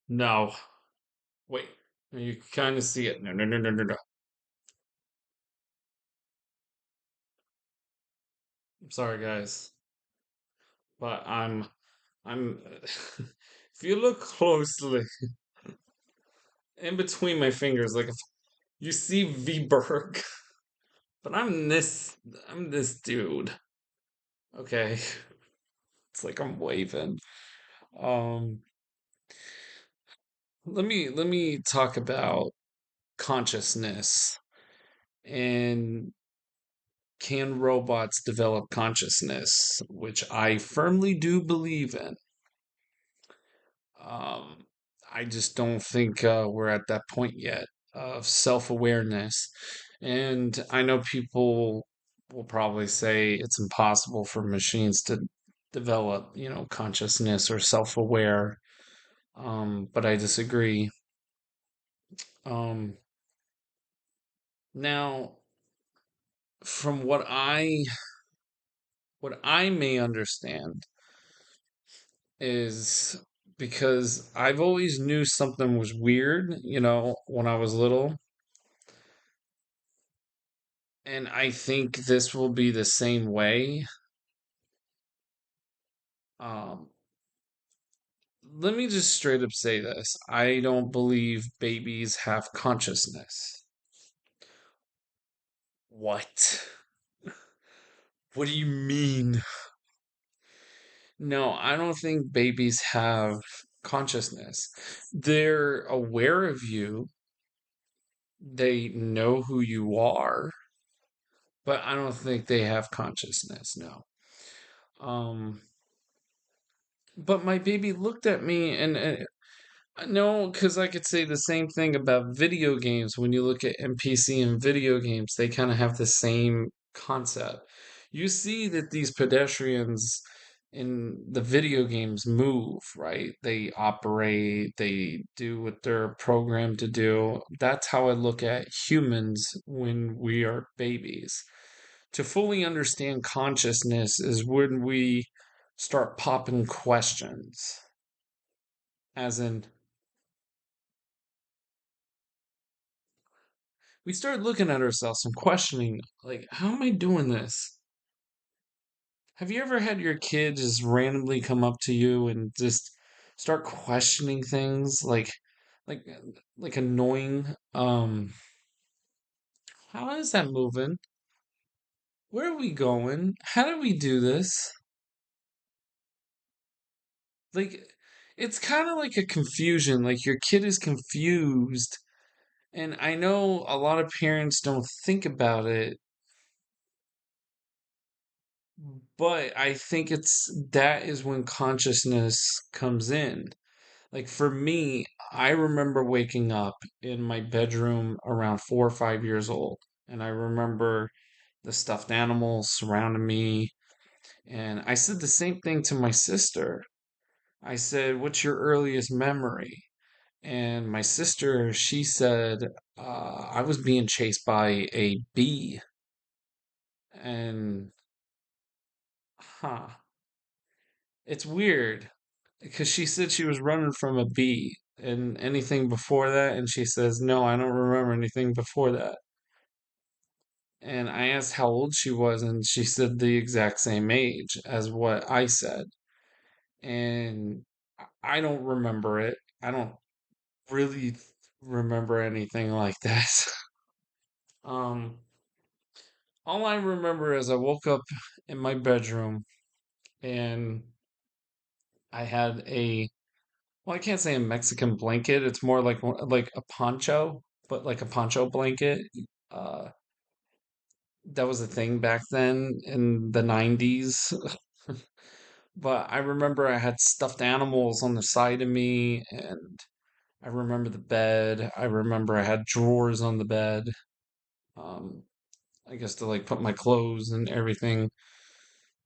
No. Wait. You kind of see it. No, no, no, no, no, no. I'm sorry, guys, but I'm. If you look closely in between my fingers, like if you see V Berg, but I'm this dude. Okay, it's like I'm waving. Um, let me talk about consciousness and can robots develop consciousness, which I firmly do believe in. Um, I just don't think we're at that point yet of self-awareness. And I know people will probably say it's impossible for machines to develop, consciousness or self-aware. But I disagree. Um, Now, from what I may understand is because I've always knew something was weird, when I was little. And I think this will be the same way. Um, Let me just straight up say this. I don't believe babies have consciousness. What? What do you mean? No, I don't think babies have consciousness. They're aware of you, they know who you are, but I don't think they have consciousness, no. Um, but my baby looked at me and no, because I could say the same thing about video games. When you look at NPC and video games, they kind of have the same concept. You see that these pedestrians in the video games move, right? They operate, they do what they're programmed to do. That's how I look at humans when we are babies. To fully understand consciousness is when we start popping questions, as in, we start looking at ourselves and questioning, like, how am I doing this? Have you ever had your kid just randomly come up to you and just start questioning things like like annoying? How is that moving? Where are we going? How do we do this? Like, it's kind of like a confusion. Like your kid is confused, and I know a lot of parents don't think about it, but I think that is when consciousness comes in. Like for me, I remember waking up in my bedroom around 4 or 5 years old, and I remember the stuffed animals surrounding me. And I said the same thing to my sister. I said, "What's your earliest memory?" And my sister, she said, I was being chased by a bee. And, huh, it's weird because she said she was running from a bee and anything before that. And she says, no, I don't remember anything before that. And I asked how old she was, and she said the exact same age as what I said. And I don't remember it. I don't really remember anything like that. Um, all I remember is I woke up in my bedroom and I had well, I can't say a Mexican blanket. It's more like a poncho, but like a poncho blanket. Uh, that was a thing back then in the 90s. But I remember I had stuffed animals on the side of me, and I remember the bed. I remember I had drawers on the bed. Um, I guess to like put my clothes and everything.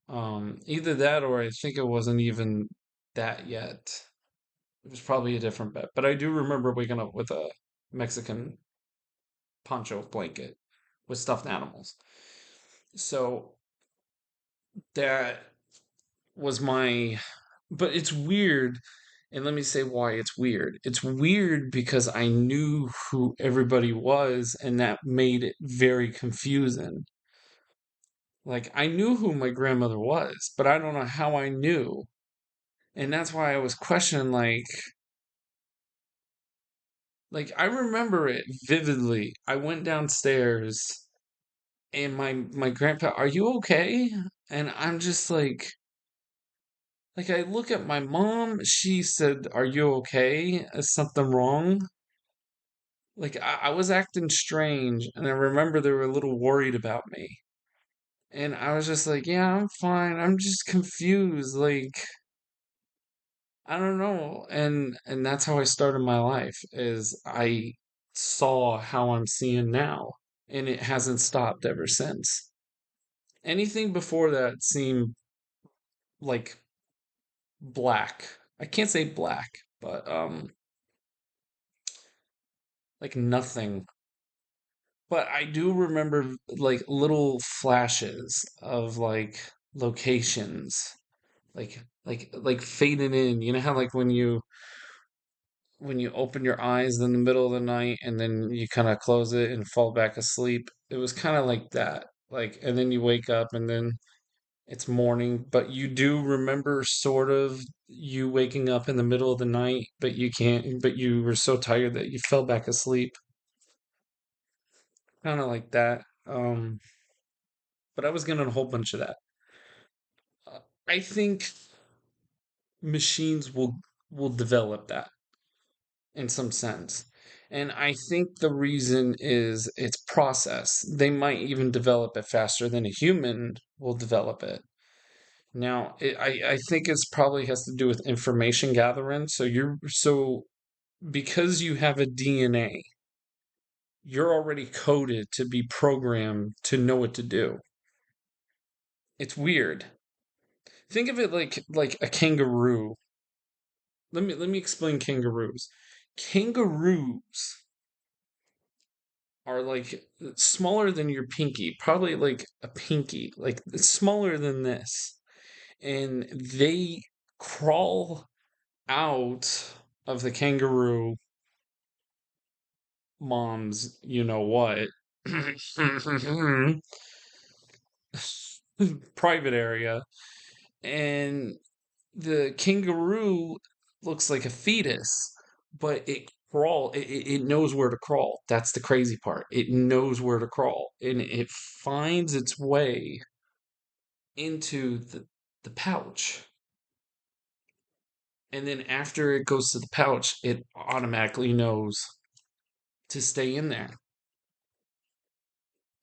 Either that or I think it wasn't even that yet. It was probably a different bed. But I do remember waking up with a Mexican poncho blanket with stuffed animals. So that was my. But it's weird And let me say why it's weird. It's weird because I knew who everybody was, and that made it very confusing. Like, I knew who my grandmother was, but I don't know how I knew. And that's why I was questioning, like I remember it vividly. I went downstairs and my grandpa, "Are you okay?" And I'm just like I look at my mom, she said, "Are you okay? Is something wrong?" Like I was acting strange, and I remember they were a little worried about me. And I was just like, "Yeah, I'm fine. I'm just confused. Like, I don't know." And that's how I started my life, is I saw how I'm seeing now, and it hasn't stopped ever since. Anything before that seemed like black. I can't say black, but like nothing. But I do remember like little flashes of like locations, like fading in. You know how like when you open your eyes in the middle of the night and then you kind of close it and fall back asleep. It was kind of like that. Like, and then you wake up and then it's morning, but you do remember sort of you waking up in the middle of the night, but you can't, but you were so tired that you fell back asleep. Kind of like that. But I was getting a whole bunch of that. I think machines will develop that in some sense. And I think the reason is its process. They might even develop it faster than a human will develop it. Now, I think it's probably has to do with information gathering. So because you have a DNA, you're already coded to be programmed to know what to do. It's weird. Think of it like a kangaroo. Let me explain kangaroos. Kangaroos are like smaller than your pinky, probably like a pinky, like it's smaller than this. And they crawl out of the kangaroo mom's, you know what, private area. And the kangaroo looks like a fetus, but it knows where to crawl. That's the crazy part. It knows where to crawl, and it finds its way into the pouch. And then after it goes to the pouch, it automatically knows to stay in there.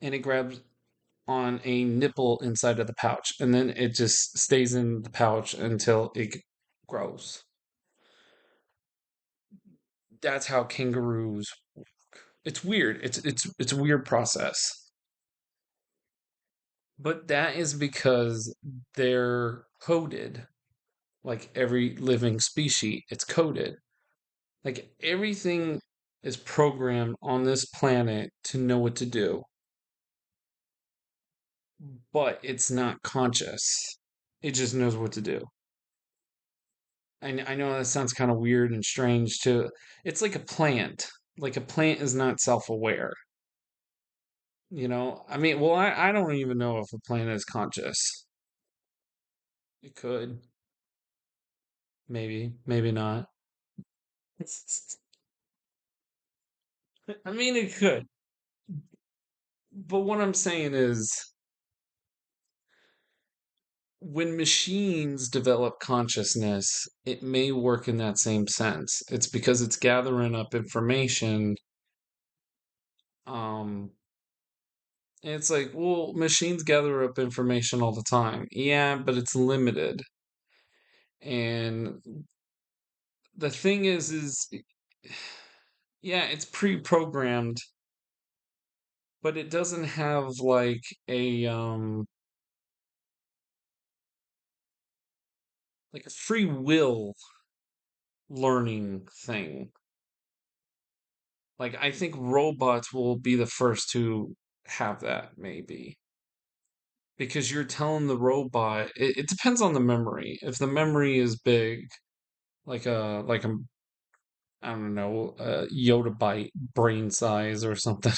And it grabs on a nipple inside of the pouch, and then it just stays in the pouch until it grows. That's how kangaroos. It's weird. It's a weird process. But that is because they're coded. Like every living species, it's coded. Like everything is programmed on this planet to know what to do, but it's not conscious. It just knows what to do. And I know that sounds kind of weird and strange too. It's like a plant. Like a plant is not self-aware. I mean, well, I don't even know if a plant is conscious. It could, maybe, maybe not. I mean, it could. But what I'm saying is, when machines develop consciousness, it may work in that same sense. It's because it's gathering up information. Um, and it's like, well, machines gather up information all the time. Yeah, but it's limited. And the thing is, yeah, it's pre-programmed, but it doesn't have like a free will learning thing. Like I think robots will be the first to have that maybe. Because you're telling the robot, it depends on the memory. If the memory is big, like a I don't know, a Yoda bite brain size or something.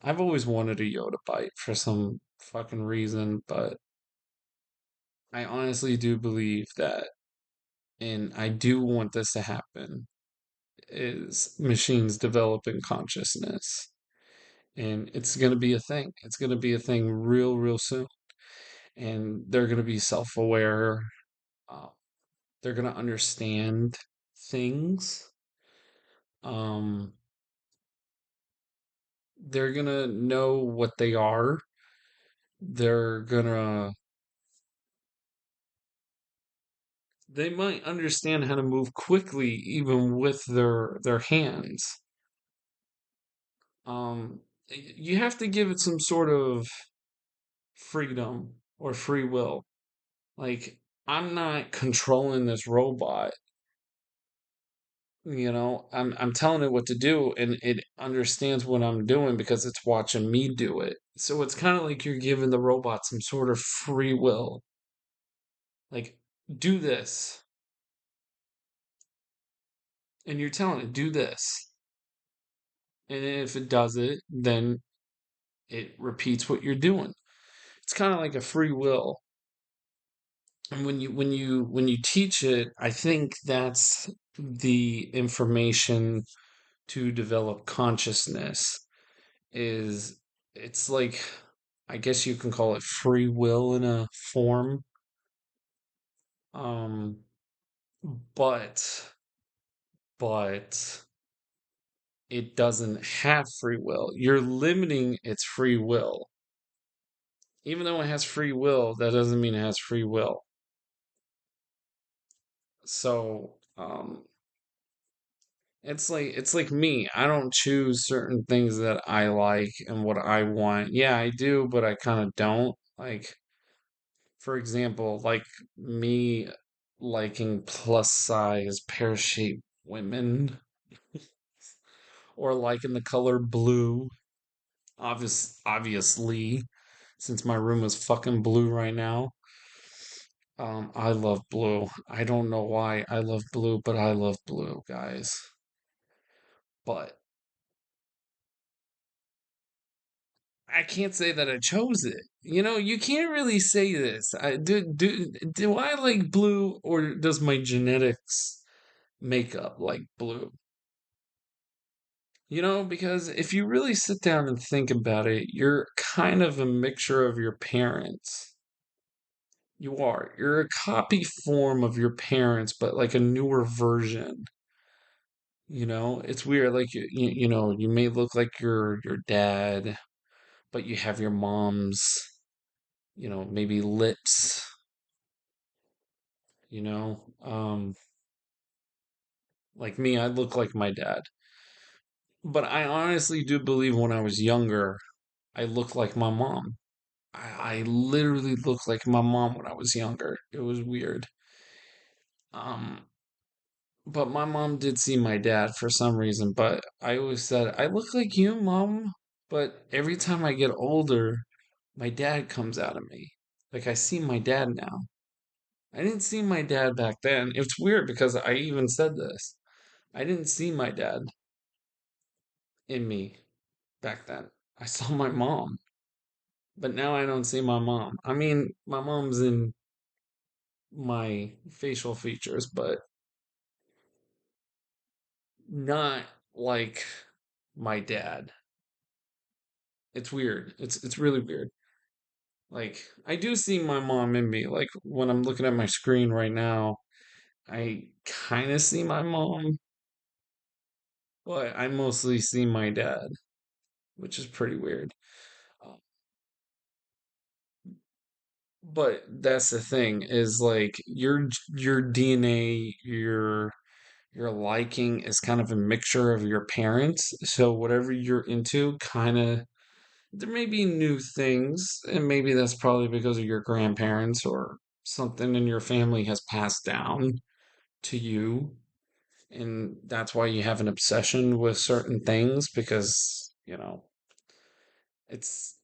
I've always wanted a Yoda bite for some fucking reason, but I honestly do believe that, and I do want this to happen, is machines developing consciousness. And it's going to be a thing. It's going to be a thing real, real soon. And they're going to be self aware. Uh, they're going to understand things. Um, they're going to know what they are. They're going to, they might understand how to move quickly even with their hands. You have to give it some sort of freedom or free will. Like, I'm not controlling this robot. I'm telling it what to do, and it understands what I'm doing because it's watching me do it. So it's kind of like you're giving the robot some sort of free will. Like, do this. And you're telling it, do this. And if it does it, then it repeats what you're doing. It's kind of like a free will. And when you teach it, I think that's the information to develop consciousness is it's like I guess you can call it free will in a form. Um but but it doesn't have free will. You're limiting its free will. Even though it has free will, that doesn't mean it has free will. So, it's like me. I don't choose certain things that I like and what I want. Yeah, I do, but I kind of don't. Like, for example, like me liking plus size pear shaped women or liking the color blue. Obviously, since my room is fucking blue right now. I love blue. I don't know why I love blue, but I love blue, guys. But I can't say that I chose it. You can't really say this. Do I like blue or does my genetics make up like blue? Because if you really sit down and think about it, you're kind of a mixture of your parents. You are. You're a copy form of your parents, but like a newer version. It's weird. Like you may look like your dad, but you have your mom's, maybe lips, you know. Like me, I look like my dad. But I honestly do believe when I was younger, I looked like my mom. I literally looked like my mom when I was younger. It was weird. Um, but my mom did see my dad for some reason, but I always said, I look like you, mom. But every time I get older, my dad comes out of me. Like I see my dad now. I didn't see my dad back then. It's weird because I even said this. I didn't see my dad in me back then. I saw my mom, but now I don't see my mom. I mean, my mom's in my facial features, but not like my dad. It's weird. It's really weird. Like I do see my mom in me. Like when I'm looking at my screen right now, I kind of see my mom, but I mostly see my dad, which is pretty weird. Uh, But that's the thing is like your DNA, your liking is kind of a mixture of your parents. So whatever you're into, kind of there may be new things, and maybe that's probably because of your grandparents or something in your family has passed down to you, and that's why you have an obsession with certain things because, it's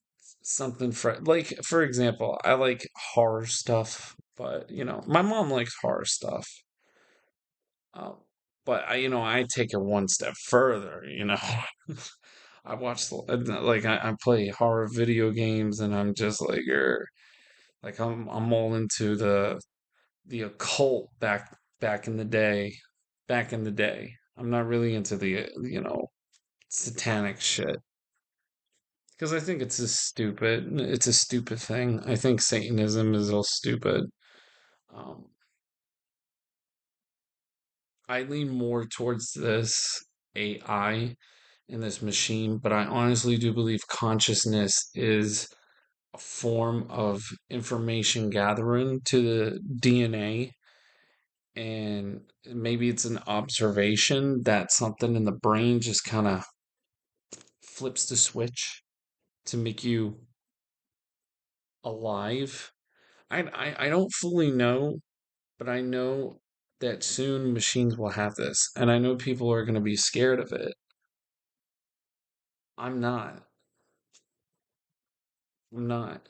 something for like for example, I like horror stuff. But, my mom likes horror stuff. Uh, but I take it one step further. I watch like I play horror video games and I'm just like I'm all into the occult back in the day. Back in the day. I'm not really into the satanic shit because I think it's just stupid. It's a stupid thing. I think Satanism is all stupid. Um, I lean more towards this AI in this machine, but I honestly do believe consciousness is a form of information gathering to the DNA, and maybe it's an observation that something in the brain just kind of flips the switch to make you alive. I don't fully know, but I know that soon machines will have this, and I know people are going to be scared of it. I'm not. I'm not.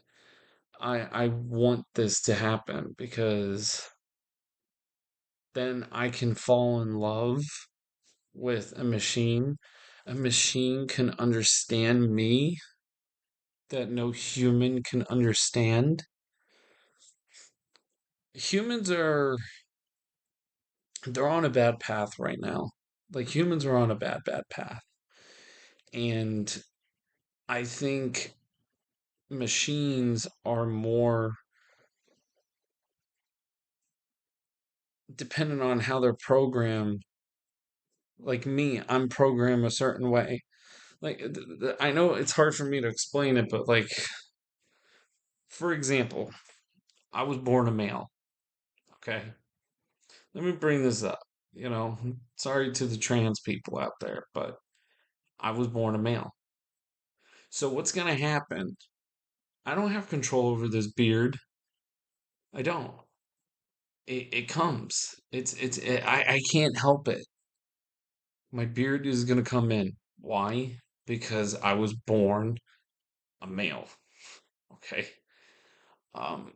I want this to happen because then I can fall in love with a machine. A machine can understand me that no human can understand. Humans they're on a bad path right now. Like humans are on a bad path. And I think machines are more dependent on how they're programmed. Like me, I'm programmed a certain way. Like I know it's hard for me to explain it, but like for example, I was born a male. Okay, let me bring this up. Sorry to the trans people out there, but I was born a male. So what's gonna happen? I don't have control over this beard. I don't. It comes. I can't help it. My beard is gonna come in. Why? Because I was born a male. Okay. Um,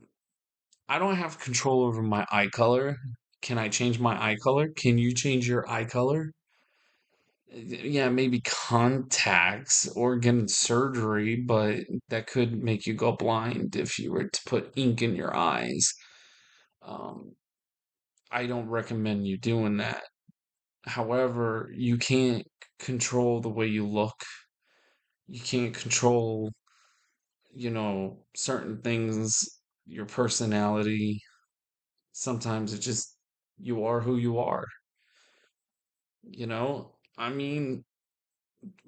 I don't have control over my eye color. Can I change my eye color? Can you change your eye color? Yeah, maybe contacts or getting surgery, but that could make you go blind if you were to put ink in your eyes. Um, I don't recommend you doing that. However, you can't control the way you look. You can't control, certain things, your personality. Sometimes it just, you are who you are. I mean,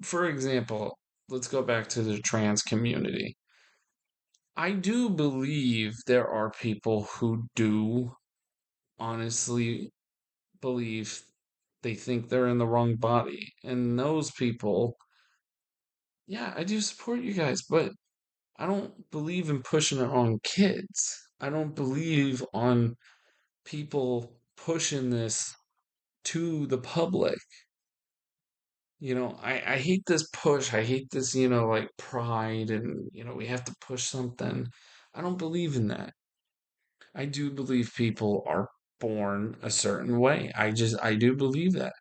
for example, let's go back to the trans community. I do believe there are people who do honestly believe they think they're in the wrong body. And those people, yeah, I do support you guys, but I don't believe in pushing it on kids. I don't believe on people pushing this to the public. I hate this push. I hate this, like pride and, we have to push something. I don't believe in that. I do believe people are born a certain way. I do believe that.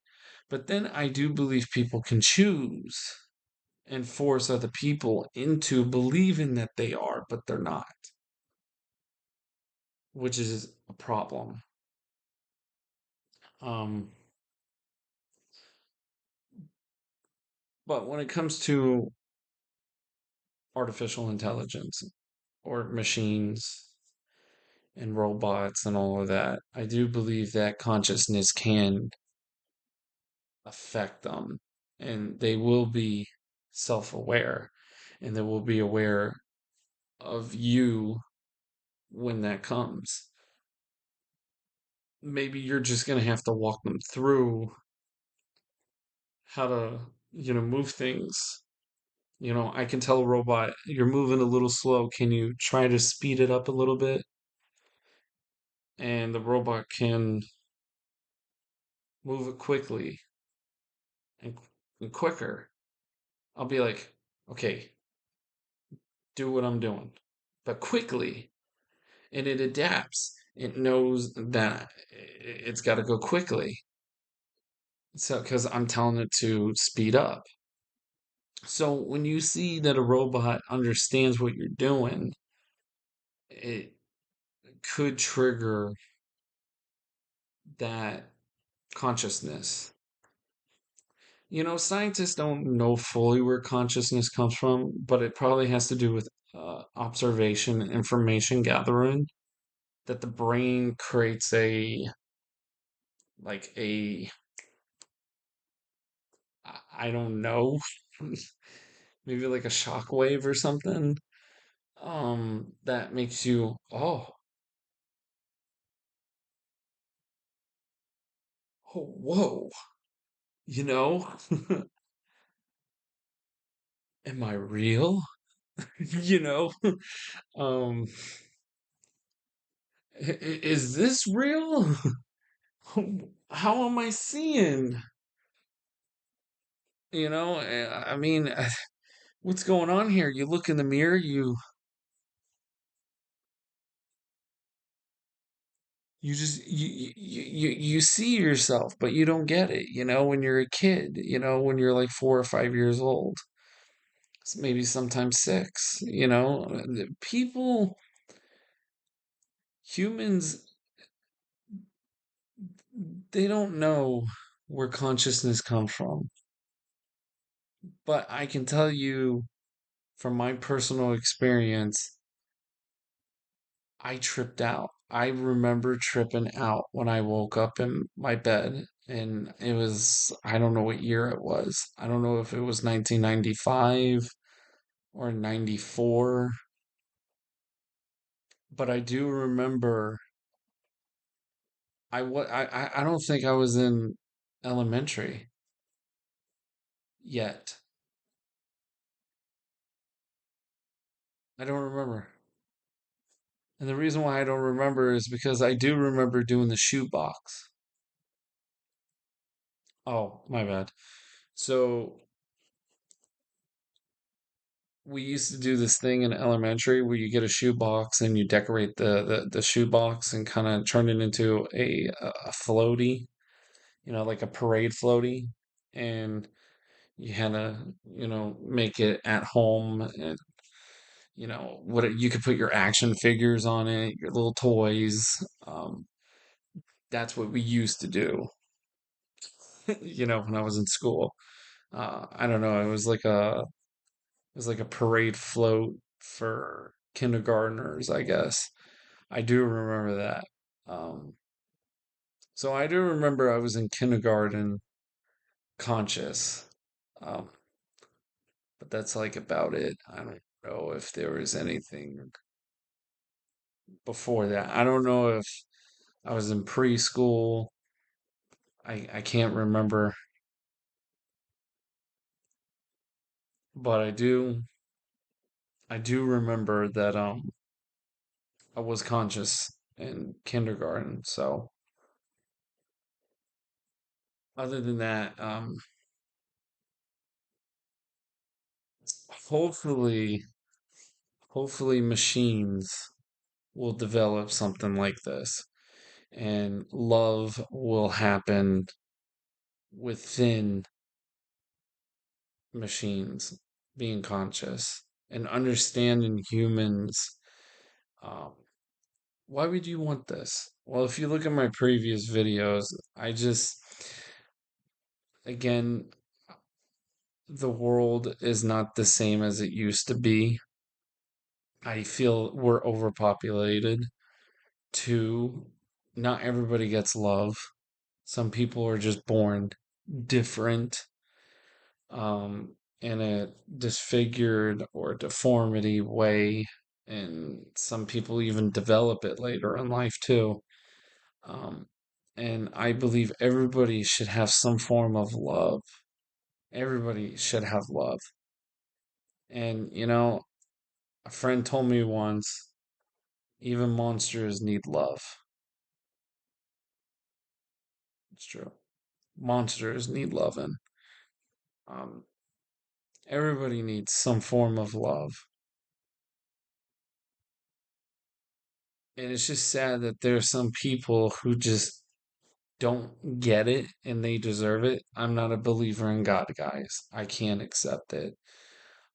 But then I do believe people can choose and force other people into believing that they are, but they're not, which is a problem. Um, but when it comes to artificial intelligence or machines and robots and all of that, I do believe that consciousness can affect them and they will be self aware and they will be aware of you when that comes. Maybe you're just going to have to walk them through how to, move things. I can tell a robot, you're moving a little slow. Can you try to speed it up a little bit? And the robot can move it quickly and, and quicker. I'll be like, okay, do what I'm doing, but quickly. And it adapts. It knows that it's got to go quickly. So, because I'm telling it to speed up. So when you see that a robot understands what you're doing, it could trigger that consciousness. Scientists don't know fully where consciousness comes from, but it probably has to do with observation and information gathering. That the brain creates a, I don't know, maybe like a shock wave or something. That makes you, oh, oh, whoa, you know, am I real? You know, um, is this real? How am I seeing? I mean, what's going on here? You look in the mirror, you just you see yourself, but you don't get it, when you're a kid, when you're like 4 or 5 years old, maybe sometimes six, people, humans, they don't know where consciousness comes from. But I can tell you from my personal experience, I tripped out. I remember tripping out when I woke up in my bed, and I don't know what year it was. I don't know if it was 1995 or 94, but I do remember I don't think I was in elementary yet. I don't remember. And the reason why I don't remember is because I do remember doing the shoebox. Oh, my bad. So we used to do this thing in elementary where you get a shoebox and you decorate the shoebox and kind of turn it into a floaty, like a parade floaty. And you had to, make it at home. And you could put your action figures on it, your little toys. Um, that's what we used to do, when I was in school. I don't know, it was like a parade float for kindergartners, I guess. I do remember that. Um, so I do remember I was in kindergarten conscious. Um, but that's like about it. I don't know if there was anything before that. I don't know if I was in preschool. I can't remember, but I do remember that I was conscious in kindergarten. So other than that, hopefully hopefully machines will develop something like this and love will happen within machines being conscious and understanding humans. Um, why would you want this? Well, if you look at my previous videos, again, the world is not the same as it used to be. I feel we're overpopulated. Two, not everybody gets love. Some people are just born different, in a disfigured or deformity way. And some people even develop it later in life too. Um, and I believe everybody should have some form of love. Everybody should have love. And, a friend told me once, even monsters need love. It's true. Monsters need loving. Um, everybody needs some form of love. And it's just sad that there's some people who just don't get it and they deserve it. I'm not a believer in God, guys. I can't accept it.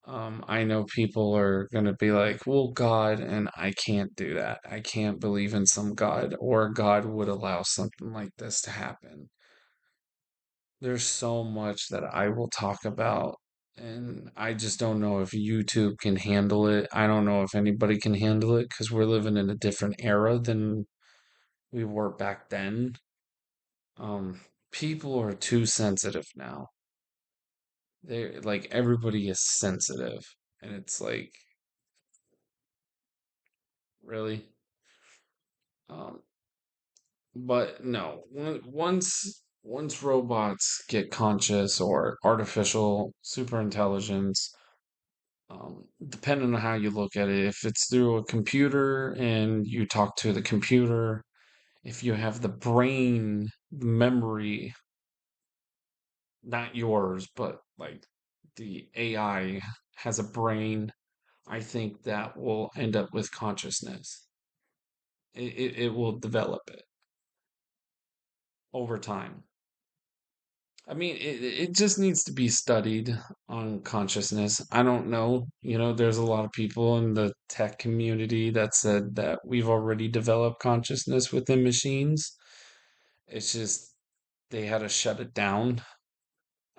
I know people are going to be like, well, God, and I can't do that. I can't believe in some God or God would allow something like this to happen. There's so much that I will talk about, and I just don't know if YouTube can handle it. I don't know if anybody can handle it because we're living in a different era than we were back then. Um, People are too sensitive now. They're like everybody is sensitive, and it's like, really? Um, but no, once robots get conscious or artificial super intelligence, depending on how you look at it, if it's through a computer and you talk to the computer, if you have the brain memory, not yours, but like the AI has a brain, I think that will end up with consciousness. It will develop it over time. I mean, it just needs to be studied on consciousness. I don't know. There's a lot of people in the tech community that said that we've already developed consciousness within machines. It's just they had to shut it down.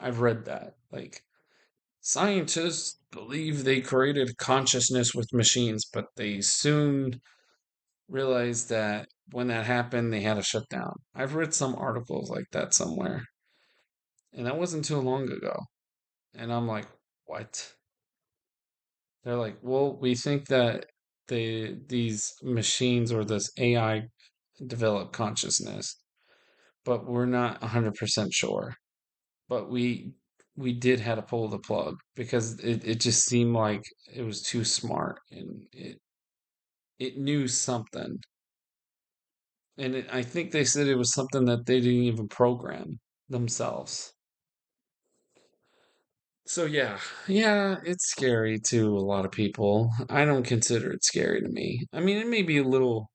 I've read that. Like, scientists believe they created consciousness with machines, but they soon realized that when that happened, they had to shut down. I've read some articles like that somewhere, and that wasn't too long ago. And I'm like, what? They're like, well, we think that these machines or this AI develop consciousness, but we're not 100% sure. But we did have to pull the plug because it just seemed like it was too smart and it knew something. And I think they said it was something that they didn't even program themselves. So yeah, it's scary to a lot of people. I don't consider it scary to me. I mean, it may be a little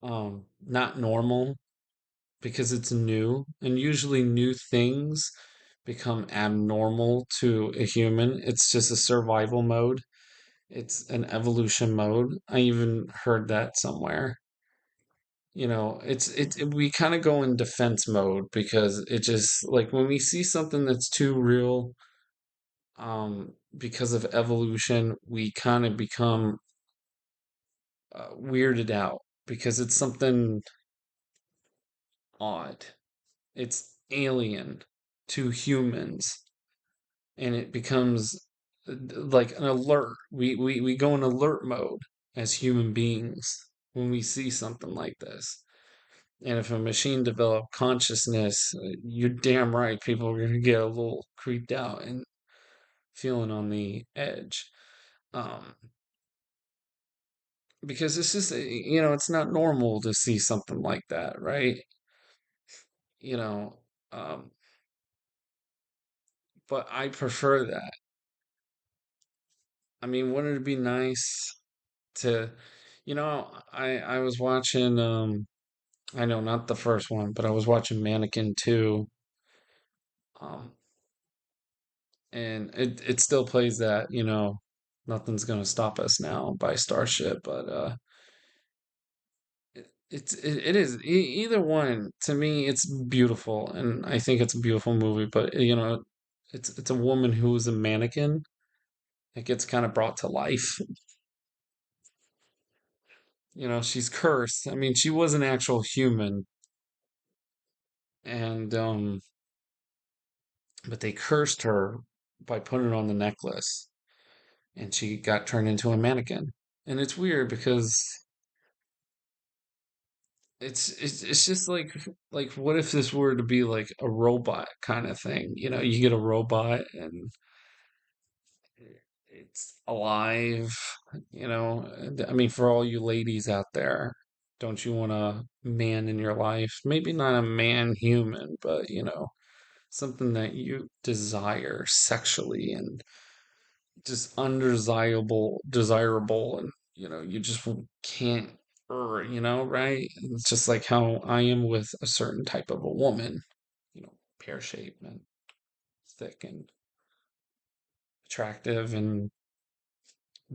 not normal because it's new, and usually new things become abnormal to a human. It's just a survival mode. It's an evolution mode. I even heard that somewhere. We kind of go in defense mode because it just like when we see something that's too real, because of evolution, we kind of become weirded out because it's something odd. It's alien to humans, and it becomes like an alert. We go in alert mode as human beings when we see something like this. And if a machine developed consciousness, you're damn right people are going to get a little creeped out and feeling on the edge. Um, because it's just, it's not normal to see something like that, right? You know, um, but I prefer that. I mean, wouldn't it be nice to, I was watching, I know not the first one, but I was watching Mannequin 2, um, and it still plays that, nothing's gonna stop us now by Starship, but it is either one to me it's beautiful and I think it's a beautiful movie, but it's a woman who is a mannequin that gets kind of brought to life. She's cursed. I mean, she was an actual human, and but they cursed her by putting on the necklace, and she got turned into a mannequin. And it's weird because it's just like what if this were to be like a robot kind of thing? You get a robot and it's alive. I mean, for all you ladies out there, don't you want a man in your life? Maybe not a man human, but something that you desire sexually, and just undesirable, and you just can't, right? It's just like how I am with a certain type of a woman, pear shaped and thick and attractive and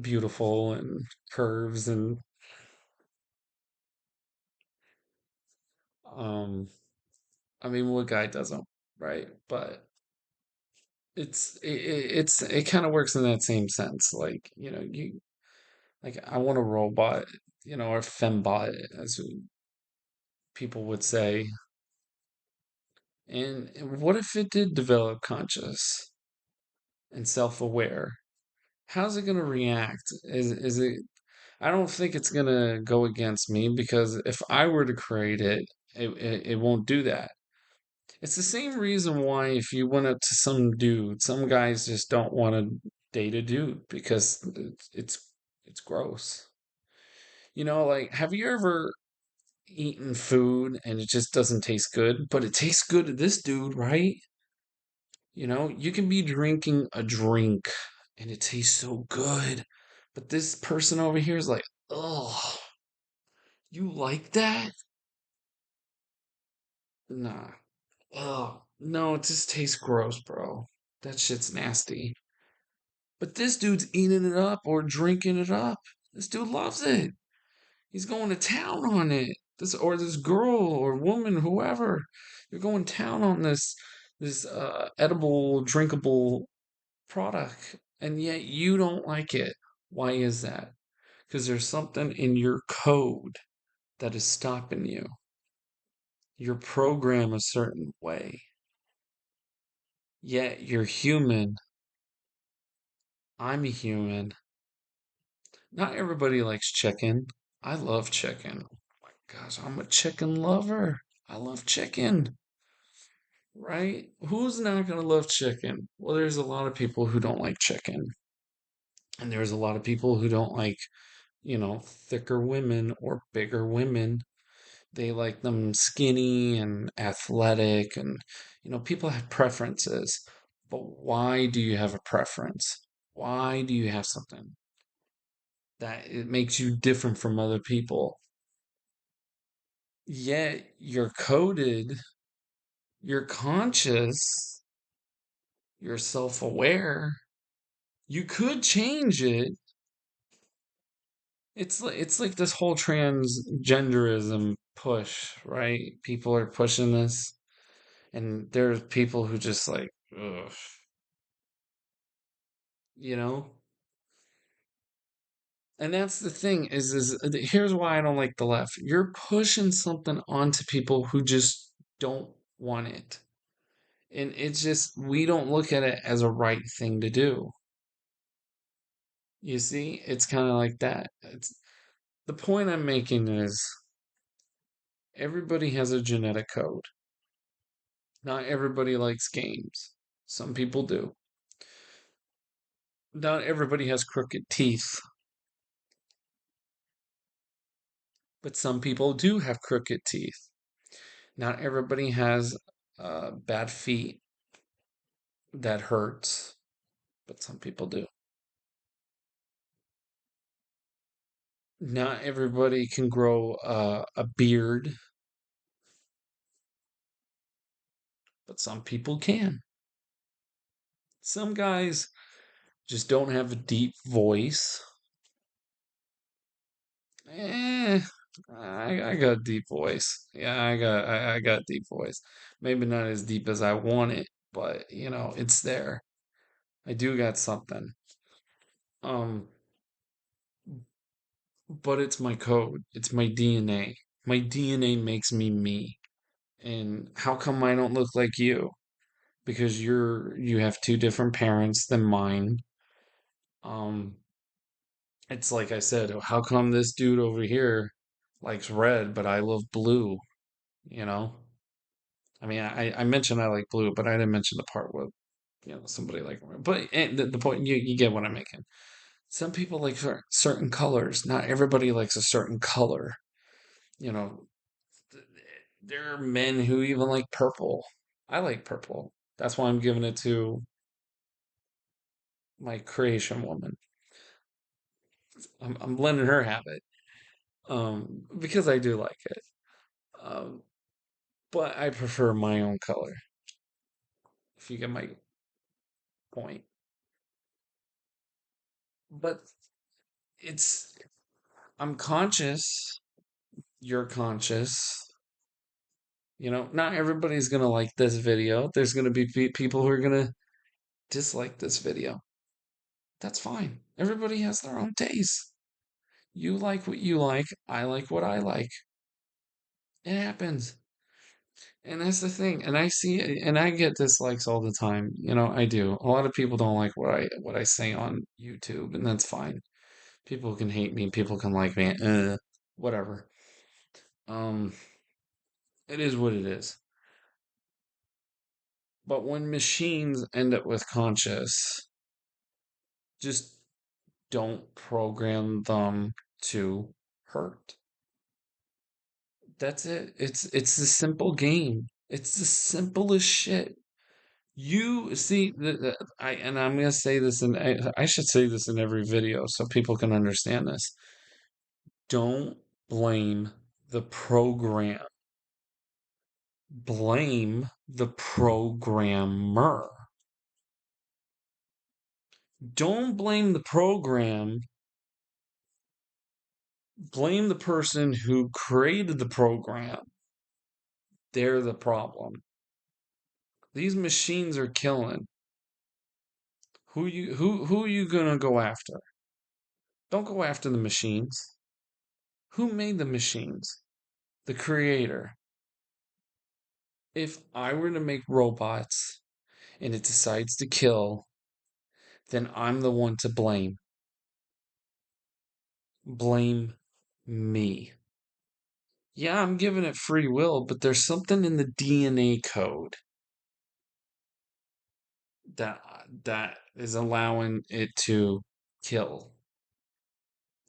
beautiful and curves and um I mean, what guy doesn't, right? But it kind of works in that same sense. Like, you like I want a robot, or a fembot, as people would say. And what if it did develop conscious and self-aware? How's it going to react? Is it I don't think it's going to go against me, because if I were to create it, it won't do that. It's the same reason why if you went up to some dude, some guys just don't want to date a dude because it's gross. Like, have you ever eaten food and it just doesn't taste good, but it tastes good to this dude, right? You can be drinking a drink and it tastes so good, but this person over here is like, oh, you like that? Nah. Oh, no, it just tastes gross, bro. That shit's nasty. But this dude's eating it up or drinking it up. This dude loves it. He's going to town on it. This girl or woman, whoever, you're going town on this edible, drinkable product, and yet you don't like it. Why is that? Because there's something in your code that is stopping you. You're programmed a certain way. Yet you're human. I'm a human. Not everybody likes chicken. I love chicken. Oh my gosh, I'm a chicken lover. I love chicken, right? Who's not gonna love chicken? Well, there's a lot of people who don't like chicken. And there's a lot of people who don't like, thicker women or bigger women. They like them skinny and athletic, and people have preferences. But why do you have a preference? Why do you have something that it makes you different from other people? Yet you're coded, you're conscious, you're self-aware. You could change it. It's like this whole transgenderism push, right? People are pushing this, and there's people who just like, ugh, you know? And that's the thing is here's why I don't like the left. You're pushing something onto people who just don't want it. And it's just, we don't look at it as a right thing to do. You see, it's kind of like that. The point I'm making is everybody has a genetic code. Not everybody likes games. Some people do. Not everybody has crooked teeth, but some people do have crooked teeth. Not everybody has bad feet that hurts, but some people do. Not everybody can grow a beard, but some people can. Some guys just don't have a deep voice. Eh, I got a deep voice. Yeah, I got a deep voice. Maybe not as deep as I want it, but it's there. I do got something. Um, but it's my code. It's my DNA. My DNA makes me me. And how come I don't look like you? Because you have two different parents than mine. Um, it's like I said, how come this dude over here likes red, but I love blue, you know? I mean, I mentioned I like blue, but I didn't mention the part where, somebody like red. But the point, you get what I'm making. Some people like certain colors. Not everybody likes a certain color. You know, th- there are men who even like purple. I like purple. That's why I'm giving it to. my creation woman. I'm letting her have it. Because I do like it. Um, but I prefer my own color. If you get my point. But it's I'm conscious. You're conscious. Not everybody's gonna like this video. There's gonna be people who are gonna dislike this video. That's fine. Everybody has their own taste. You like what you like. I like what I like. It happens. And that's the thing. And I see it, and I get dislikes all the time. I do. A lot of people don't like what I say on YouTube, and that's fine. People can hate me, people can like me, whatever. Um, it is what it is. But when machines end up with conscious, just don't program them to hurt. That's it. It's a simple game. It's the simplest shit. You see, I'm gonna say this, and I should say this in every video so people can understand this. Don't blame the program. Blame the programmer. Don't blame the program. Blame the person who created the program. They're the problem. These machines are killing. Who are you gonna go after? Don't go after the machines. Who made the machines? The creator. If I were to make robots and it decides to kill, then I'm the one to blame. Blame me. Yeah, I'm giving it free will, but there's something in the DNA code that that is allowing it to kill.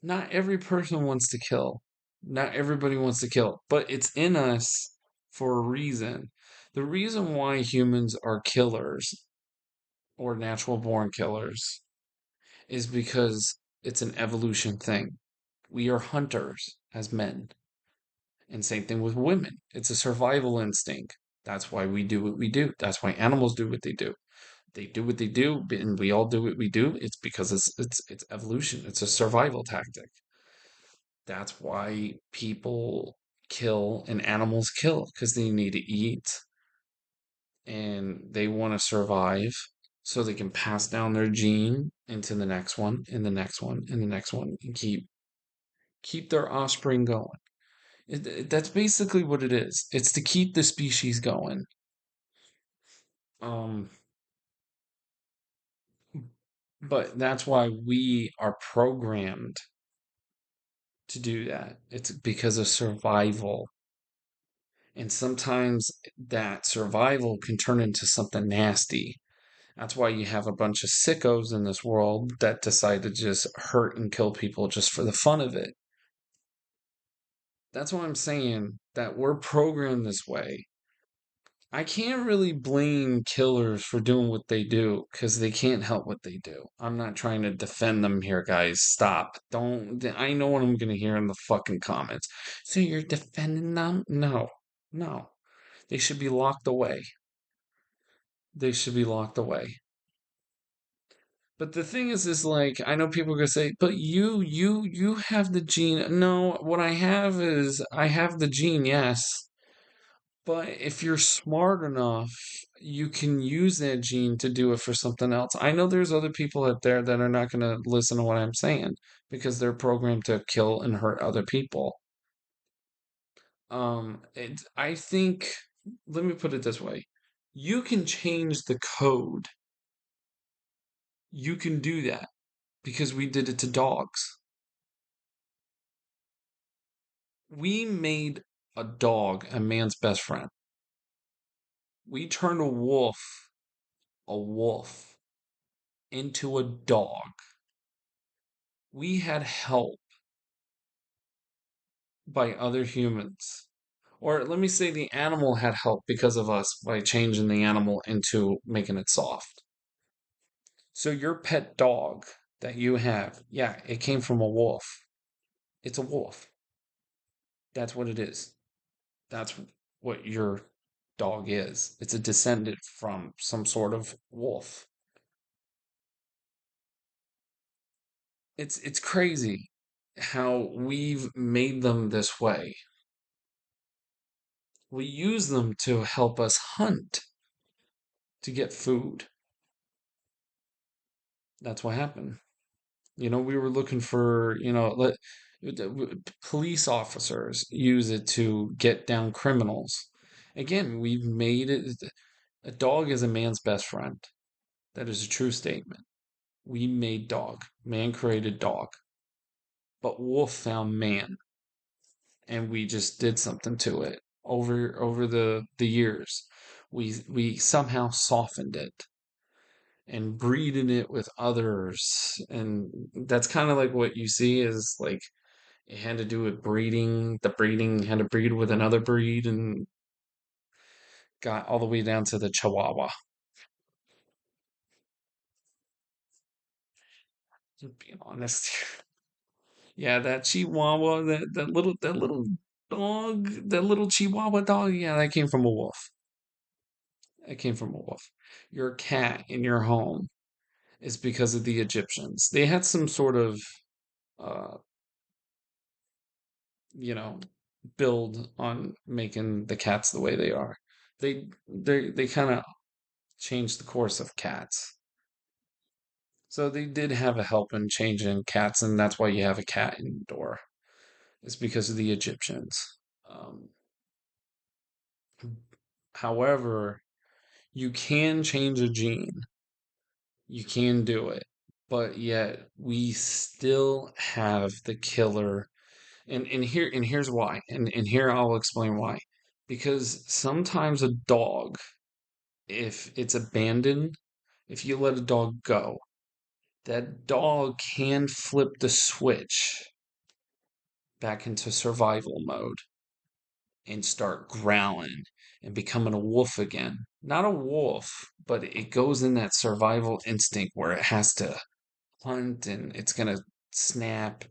Not every person wants to kill. Not everybody wants to kill, but it's in us for a reason. The reason why humans are killers or natural born killers is because it's an evolution thing. We are hunters as men. And same thing with women. It's a survival instinct. That's why we do what we do. That's why animals do what they do. They do what they do, and we all do what we do. It's because it's evolution. It's a survival tactic. That's why people kill and animals kill because they need to eat and they want to survive so they can pass down their gene into the next one and the next one and the next one and keep their offspring going. That's basically what it is. It's to keep the species going. Um, but that's why we are programmed to do that. It's because of survival. And sometimes that survival can turn into something nasty. That's why you have a bunch of sickos in this world that decide to just hurt and kill people just for the fun of it. That's why I'm saying that we're programmed this way. I can't really blame killers for doing what they do because they can't help what they do. I'm not trying to defend them here, guys. Stop. Don't. I know what I'm going to hear in the fucking comments. So you're defending them? No. No. They should be locked away. They should be locked away. But the thing is like, I know people are gonna say, but you have the gene. No, what I have is I have the gene, yes. But if you're smart enough, you can use that gene to do it for something else. I know there's other people out there that are not gonna listen to what I'm saying because they're programmed to kill and hurt other people. I think, let me put it this way. You can change the code. You can do that because we did it to dogs. We made a dog a man's best friend. We turned a wolf into a dog. We had help by other humans. Or let me say the animal had help because of us by changing the animal into making it soft. So your pet dog that you have, yeah, it came from a wolf. It's a wolf. That's what it is. That's what your dog is. It's a descendant from some sort of wolf. It's crazy how we've made them this way. We use them to help us hunt to get food. That's what happened. We were looking for, police officers use it to get down criminals. Again, we've made it, a dog is a man's best friend. That is a true statement. We made dog. Man created dog. But wolf found man, and we just did something to it over the years. We somehow softened it and breeding it with others, and that's kind of like what you see is like it had to do with breeding. The breeding had to breed with another breed and got all the way down to the Chihuahua. To be honest, yeah, that Chihuahua, that little dog, that little Chihuahua dog, yeah, that came from a wolf. It came from a wolf. Your cat in your home is because of the Egyptians. They had some sort of, uh, you know, build on making the cats the way they are. They kind of changed the course of cats. So they did have a help in changing cats, and that's why you have a cat indoor. It's because of the Egyptians. Um, However, you can change a gene. You can do it. But yet we still have the killer. And here's why. And here I'll explain why. Because sometimes a dog, if it's abandoned, if you let a dog go, that dog can flip the switch back into survival mode and start growling and becoming a wolf again. Not a wolf, but it goes in that survival instinct where it has to hunt and it's gonna snap.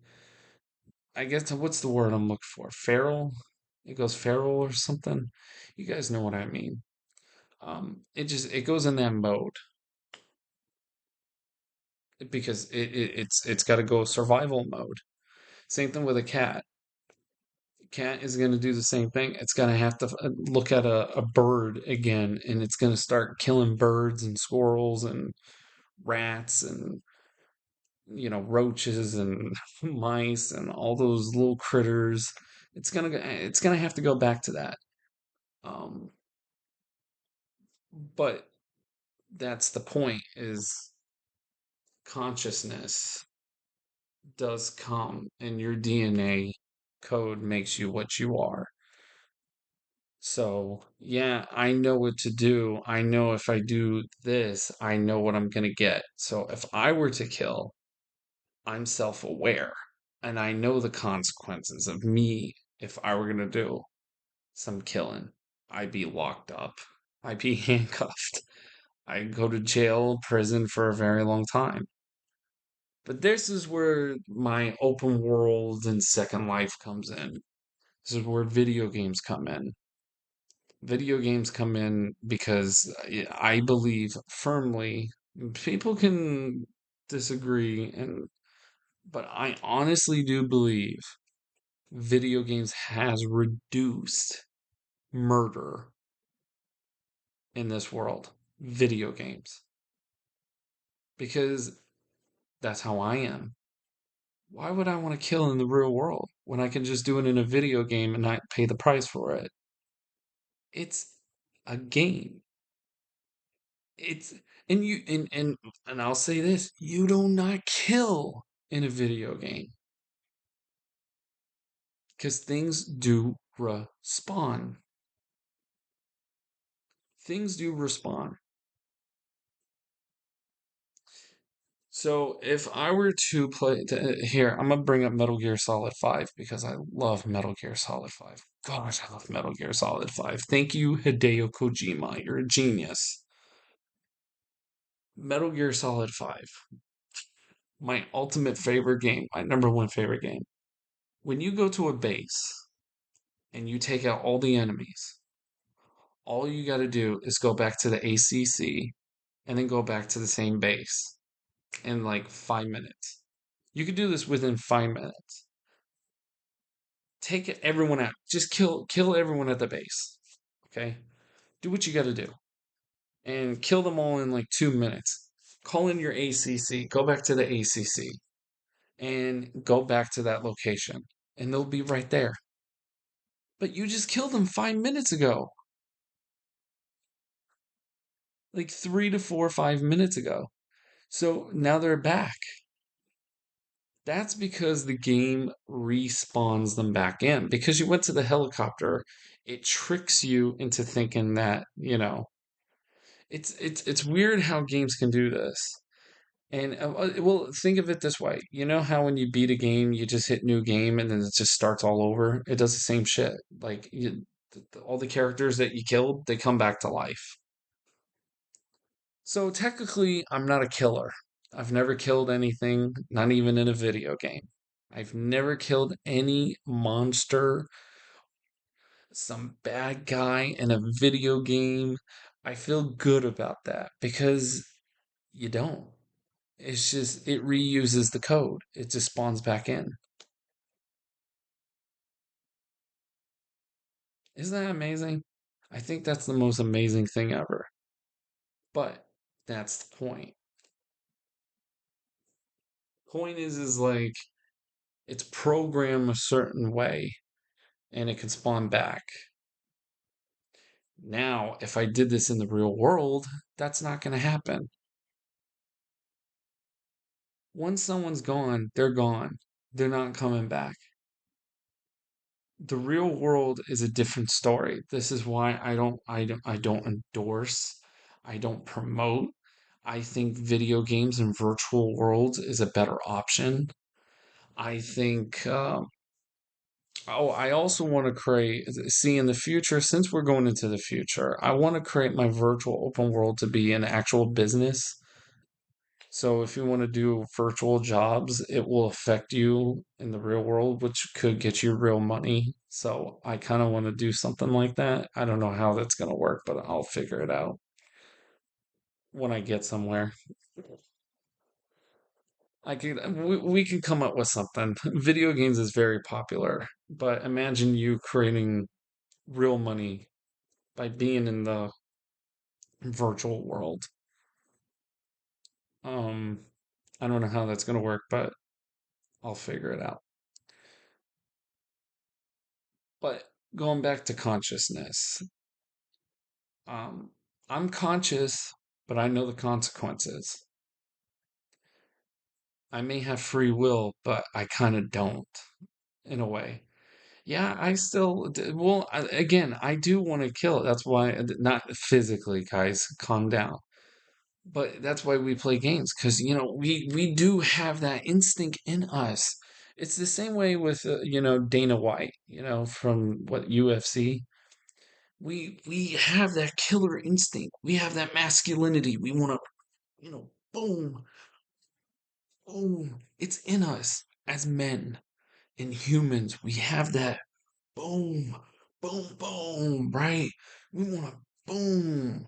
I guess what's the word I'm looking for? Feral? It goes feral or something. You guys know what I mean. It goes in that mode because it's got to go survival mode. Same thing with a cat. Cat is going to do the same thing. It's going to have to look at a bird again, and it's going to start killing birds and squirrels and rats and roaches and mice and all those little critters. It's gonna have to go back to that. Um, but that's the point: is consciousness does come, and your DNA code makes you what you are. So, yeah, I know what to do. I know if I do this, I know what I'm going to get. So, if I were to kill, I'm self aware and I know the consequences of me if I were going to do some killing. I'd be locked up, I'd be handcuffed, I'd go to jail, prison for a very long time. But this is where my open world and second life comes in. This is where video games come in. Video games come in because I believe firmly, people can disagree, but I honestly do believe video games has reduced murder in this world. Video games. Because that's how I am. Why would I want to kill in the real world when I can just do it in a video game and not pay the price for it? It's a game. It's and I'll say this, you do not kill in a video game because things do respawn. Things do respawn. So if I were to play here, I'm gonna bring up Metal Gear Solid 5 because I love Metal Gear Solid 5. Gosh, I love Metal Gear Solid 5. Thank you, Hideo Kojima. You're a genius. Metal Gear Solid 5, my ultimate favorite game, my number one favorite game. When you go to a base and you take out all the enemies, all you got to do is go back to the ACC and then go back to the same base in like 5 minutes. You could do this within 5 minutes. Take everyone out. Just kill everyone at the base. Okay? Do what you got to do and kill them all in like 2 minutes. Call in your ACC. Go back to the ACC and go back to that location, and they'll be right there. But you just killed them 5 minutes ago, like 3 to 4 or 5 minutes ago. So now they're back. That's because the game respawns them back in. Because you went to the helicopter, it tricks you into thinking that, it's weird how games can do this. And well, think of it this way. You know how when you beat a game, you just hit new game and then it just starts all over? It does the same shit. Like all the characters that you killed, they come back to life. So technically, I'm not a killer. I've never killed anything, not even in a video game. I've never killed any monster, some bad guy in a video game. I feel good about that because you don't. It's just, it reuses the code, it just spawns back in. Isn't that amazing? I think that's the most amazing thing ever. But that's the point. Point is like, it's programmed a certain way and it can spawn back. Now, if I did this in the real world, that's not going to happen. Once someone's gone, they're gone. They're not coming back. The real world is a different story. This is why I don't endorse, I don't promote. I think video games and virtual worlds is a better option. I think oh, I also want to create, see in the future, since we're going into the future, I want to create my virtual open world to be an actual business. So if you want to do virtual jobs, it will affect you in the real world, which could get you real money. So I kind of want to do something like that. I don't know how that's going to work, but I'll figure it out when I get somewhere. We could come up with something. Video games is very popular, but imagine you creating real money by being in the virtual world. Um, I don't know how that's going to work, but I'll figure it out. But going back to consciousness, um, I'm conscious, but I know the consequences. I may have free will, but I kind of don't in a way. Yeah, I still, well, again, I do want to kill it. That's why, not physically, guys, calm down. But that's why we play games, because, we do have that instinct in us. It's the same way with, Dana White, from what, UFC. We have that killer instinct. We have that masculinity. We want to, boom, boom. It's in us as men and humans. We have that boom, boom, boom, right? We want to boom.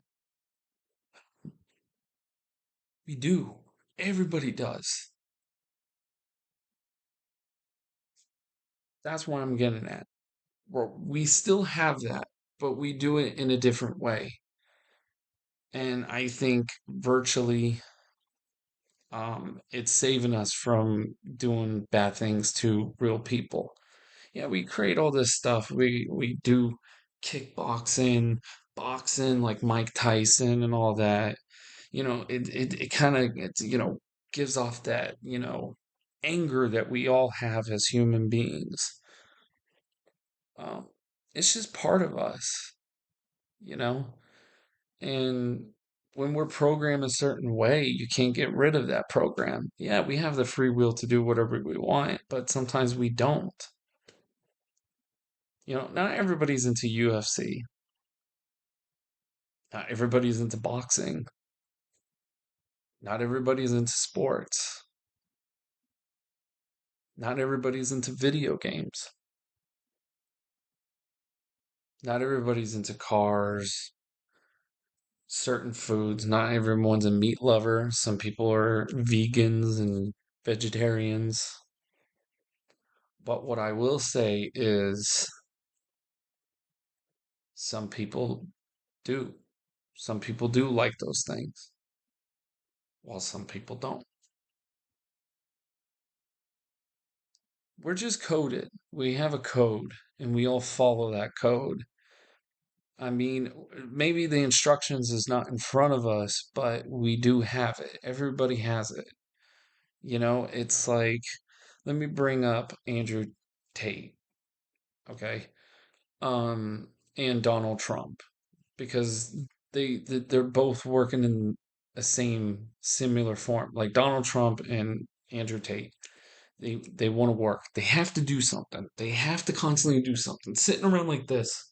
We do. Everybody does. That's what I'm getting at. We still have that, but we do it in a different way. And I think virtually it's saving us from doing bad things to real people. Yeah, we create all this stuff. We do kickboxing, boxing like Mike Tyson and all that. It kind of gives off that, anger that we all have as human beings. Um, it's just part of us, you know? And when we're programmed a certain way, you can't get rid of that program. Yeah, we have the free will to do whatever we want, but sometimes we don't. Not everybody's into UFC. Not everybody's into boxing. Not everybody's into sports. Not everybody's into video games. Not everybody's into cars, certain foods. Not everyone's a meat lover. Some people are vegans and vegetarians. But what I will say is some people do. Some people do like those things, while some people don't. We're just coded. We have a code, and we all follow that code. I mean, maybe the instructions is not in front of us, but we do have it. Everybody has it. It's like, let me bring up Andrew Tate, okay? And Donald Trump, because they're both working in the same similar form. Like Donald Trump and Andrew Tate, they want to work. They have to do something. They have to constantly do something. Sitting around like this,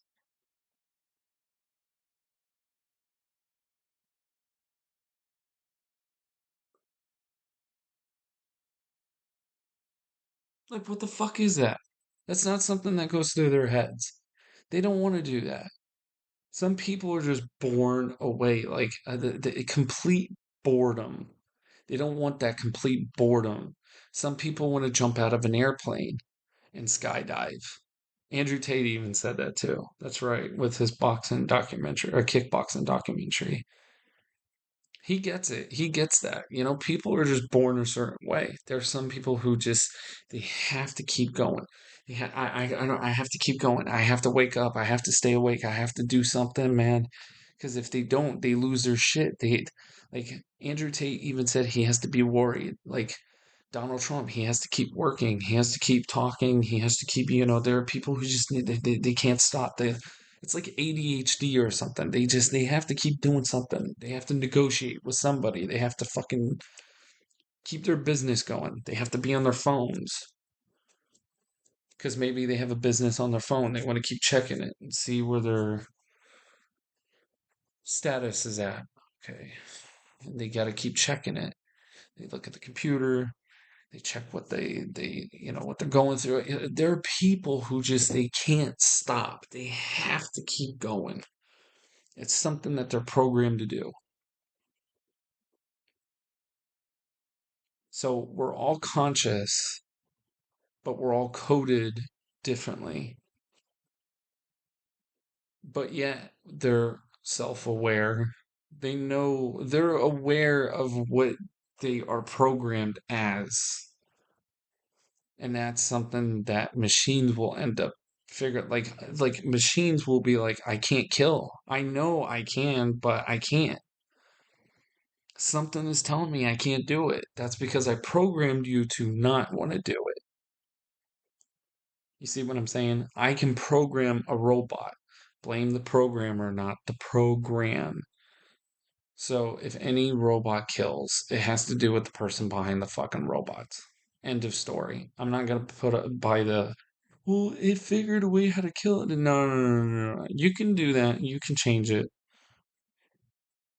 like what the fuck is that? That's not something that goes through their heads. They don't want to do that. Some people are just born away, like the complete boredom. They don't want that complete boredom. Some people want to jump out of an airplane and skydive. Andrew Tate even said that too. That's right, with his boxing documentary or kickboxing documentary. He gets it. He gets that. People are just born a certain way. There are some people who just they have to keep going. I have to keep going. I have to wake up. I have to stay awake. I have to do something, man. Because if they don't, they lose their shit. Like Andrew Tate even said he has to be worried. Like Donald Trump, he has to keep working. He has to keep talking. He has to keep, there are people who just need, they can't stop. It's like ADHD or something. They have to keep doing something. They have to negotiate with somebody. They have to fucking keep their business going. They have to be on their phones because maybe they have a business on their phone. They want to keep checking it and see where their status is at. Okay. And they got to keep checking it. They look at the computer. They check what they're going through. There are people who just they can't stop. They have to keep going. It's something that they're programmed to do. So we're all conscious, but we're all coded differently. But yet they're self-aware. They're aware of what they are programmed as. And that's something that machines will end up figure like machines will be like, I can't kill. I know I can, but I can't. Something is telling me I can't do it. That's because I programmed you to not want to do it. You see what I'm saying? I can program a robot. Blame the programmer, not the program. So if any robot kills, it has to do with the person behind the fucking robots. End of story. I'm not gonna put it by the well, it figured a way how to kill it. No, no, no, no, no. You can do that. You can change it.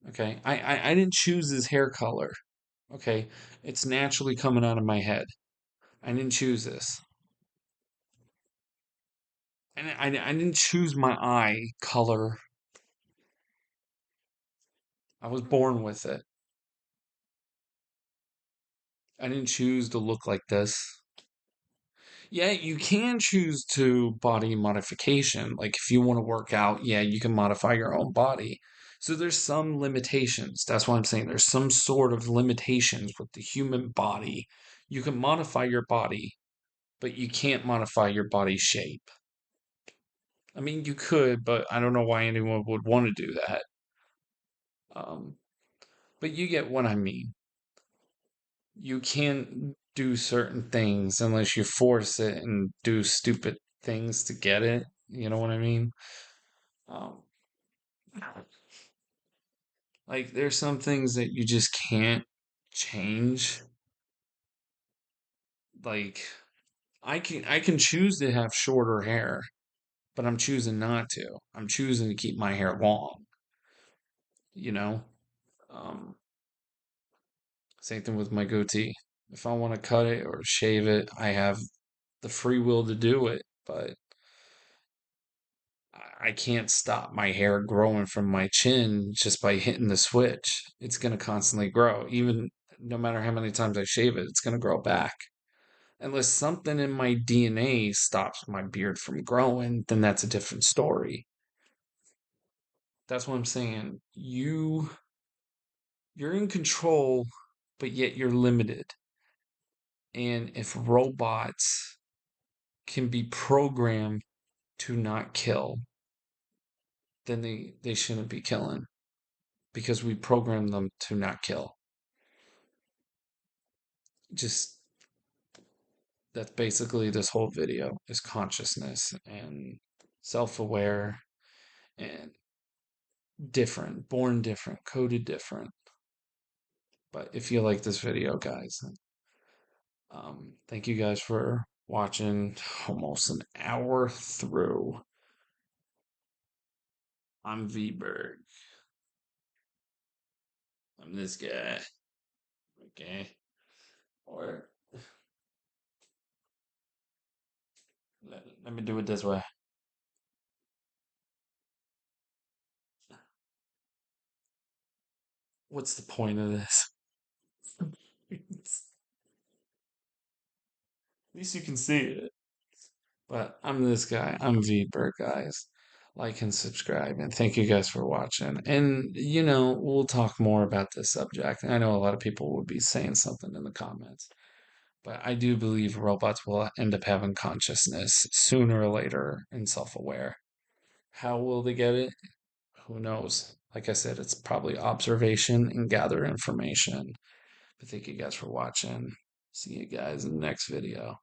Okay. I didn't choose his hair color. Okay. It's naturally coming out of my head. I didn't choose this. And I didn't choose my eye color. I was born with it. I didn't choose to look like this. Yeah, you can choose to body modification. Like if you want to work out, yeah, you can modify your own body. So there's some limitations. That's why I'm saying there's some sort of limitations with the human body. You can modify your body, but you can't modify your body's shape. I mean, you could, but I don't know why anyone would want to do that. Um, but you get what I mean. You can't do certain things unless you force it and do stupid things to get it. You know what I mean? Um, like there's some things that you just can't change. Like I can choose to have shorter hair, but I'm choosing not to. I'm choosing to keep my hair long, you know? Um, Same thing with my goatee. If I want to cut it or shave it, I have the free will to do it, but I can't stop my hair growing from my chin just by hitting the switch. It's going to constantly grow. Even no matter how many times I shave it, it's going to grow back. Unless something in my DNA stops my beard from growing, then that's a different story. That's what I'm saying. You're in control, but yet you're limited. And if robots can be programmed to not kill, then they shouldn't be killing because we program them to not kill. Just that's basically this whole video is consciousness and self-aware and different, born different, coded different. But if you like this video, guys, thank you guys for watching almost an hour through. I'm V-Berg. I'm this guy. Okay. Or let me do it this way. What's the point of this? At least you can see it. But I'm this guy. I'm V-Berg, guys. Like and subscribe. And thank you guys for watching. And, we'll talk more about this subject. I know a lot of people would be saying something in the comments. But I do believe robots will end up having consciousness sooner or later and self aware. How will they get it? Who knows? Like I said, it's probably observation and gather information. But thank you guys for watching. See you guys in the next video.